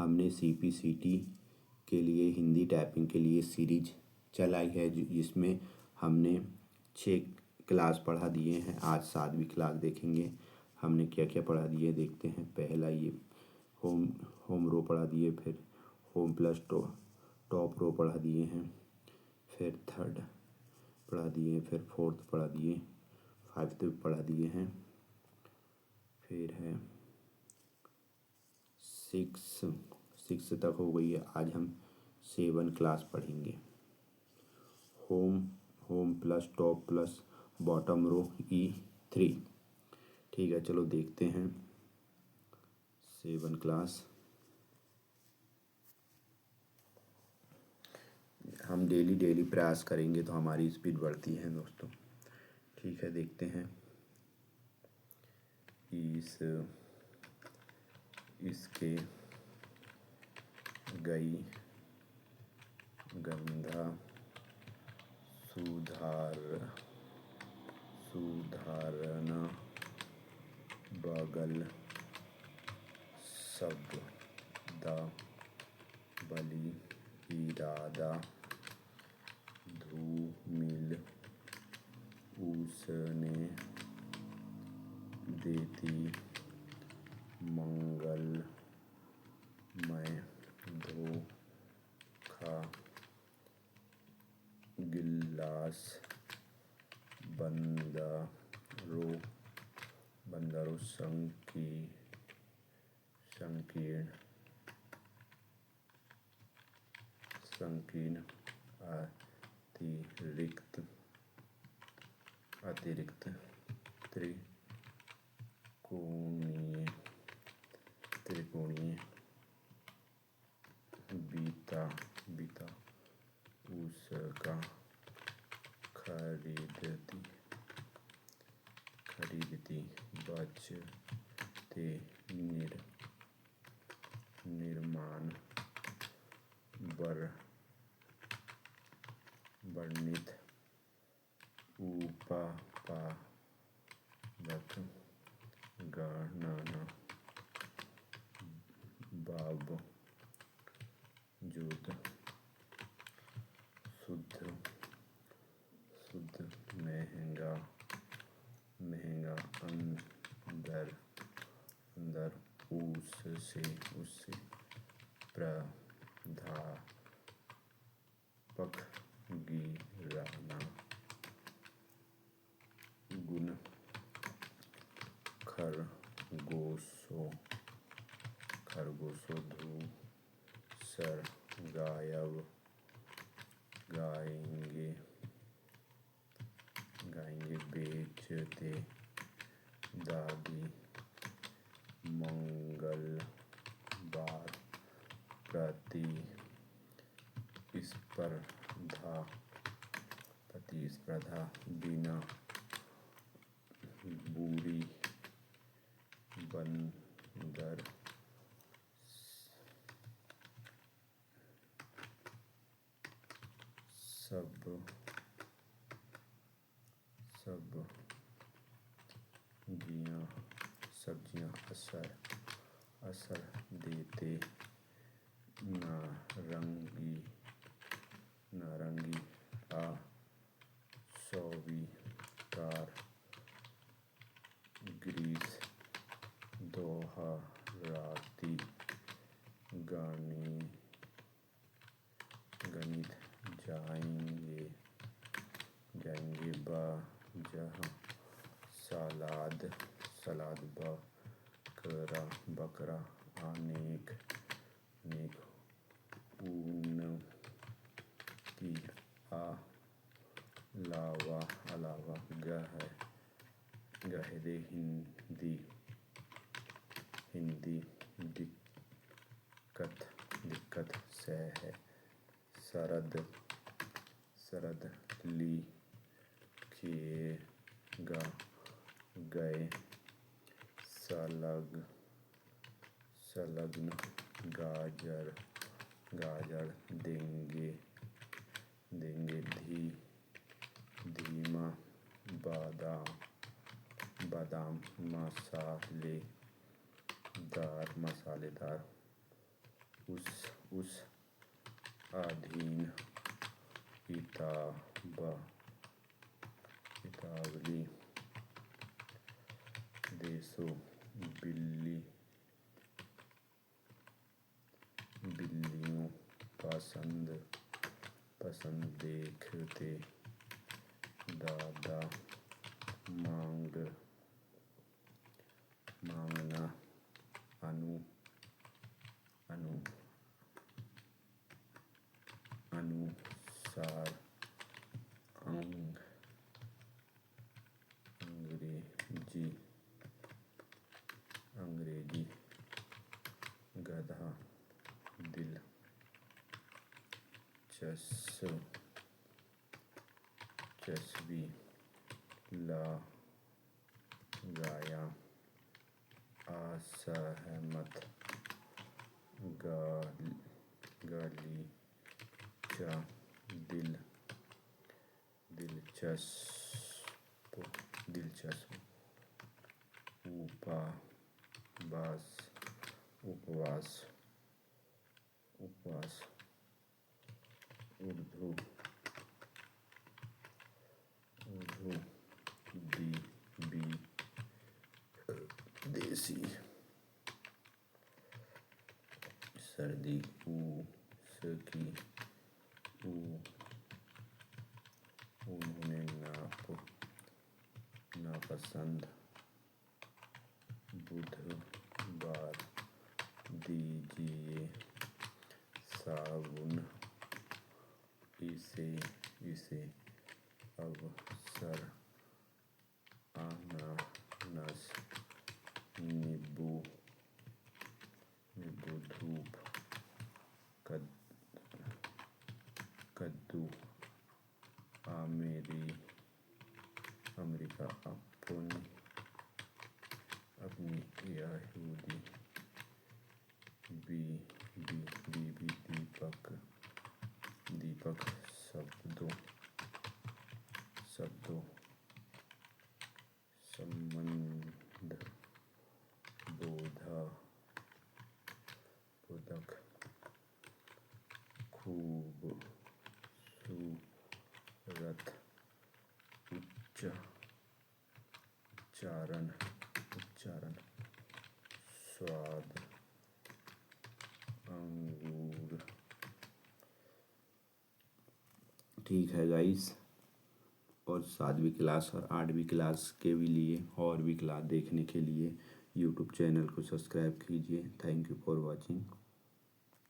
हमने CPCT के लिए हिंदी टाइपिंग के लिए सीरीज चलाई है जिसमें हमने 6 क्लास पढ़ा दिए हैं। आज 7वीं क्लास देखेंगे हमने क्या क्या पढ़ा दिए देखते हैं। पहला ये होम रो पढ़ा दिए, फिर होम प्लस टॉप रो पढ़ा दिए हैं, फिर थर्ड पढ़ा दिए, फिर फोर्थ पढ़ा दिए, 5th पढ़ा दिए हैं, फिर है 6 तक हो गई है। आज हम 7 क्लास पढ़ेंगे। Home plus top plus bottom row E3। ठीक है, चलो देखते हैं 7 क्लास। हम डेली प्रयास करेंगे तो हमारी स्पीड बढ़ती है दोस्तों। ठीक है, देखते हैं। इसके गई गंधा सुधारना बगल शब्द बलि इरादा धूमिल उसने देती मंगलमय धोखा गिलास बंदरो संकीर्ण अतिरिक्त त्रिकोणीय बीता उसका खरीदती बचते निर्माण वर्णित उपापादक गणना बावजूद शुद्ध महंगा अंदर उससे प्राध्यापक गिराना गुण खरगोशों धूसर गाएंगे बेचते दादी मंगलवार प्रतिस्पर्धा बिना बुरी बंदर सब्जियां असर देते नारंगी स्वीकार ग्रीस दोहराती गणित जाएंगे जहाँ सलाद बकरा अनेक उनकी अलावा गहरे हिंदी दिक्कत से है सरद लिखेगा गए संलग्न गाजर देंगे धीमा बादाम मसालेदार उस अधीन इतावली देशों बिल्लियों पसंद देखते दादा मांगना अनुसार अंग्रेजी गधा दिलचस्पी लगाया असहमत गलीचा दिलचस्प उपवास उर्दू देसी सर्दी उसकी उन्हें नापसंद बुधवार दीजिए साबुन इसे अवसर अनानास नींबू धूप कद्दू अमेरिका अपनी यहूदी बीवी दीपक शब्दों संबंध बोधक खूबसूरत उच्चारण स्वाद अंगूर। ठीक है गाइस, और 7वीं क्लास और 8वीं क्लास के भी लिए और भी क्लास देखने के लिए यूट्यूब चैनल को सब्सक्राइब कीजिए। Thank you for watching.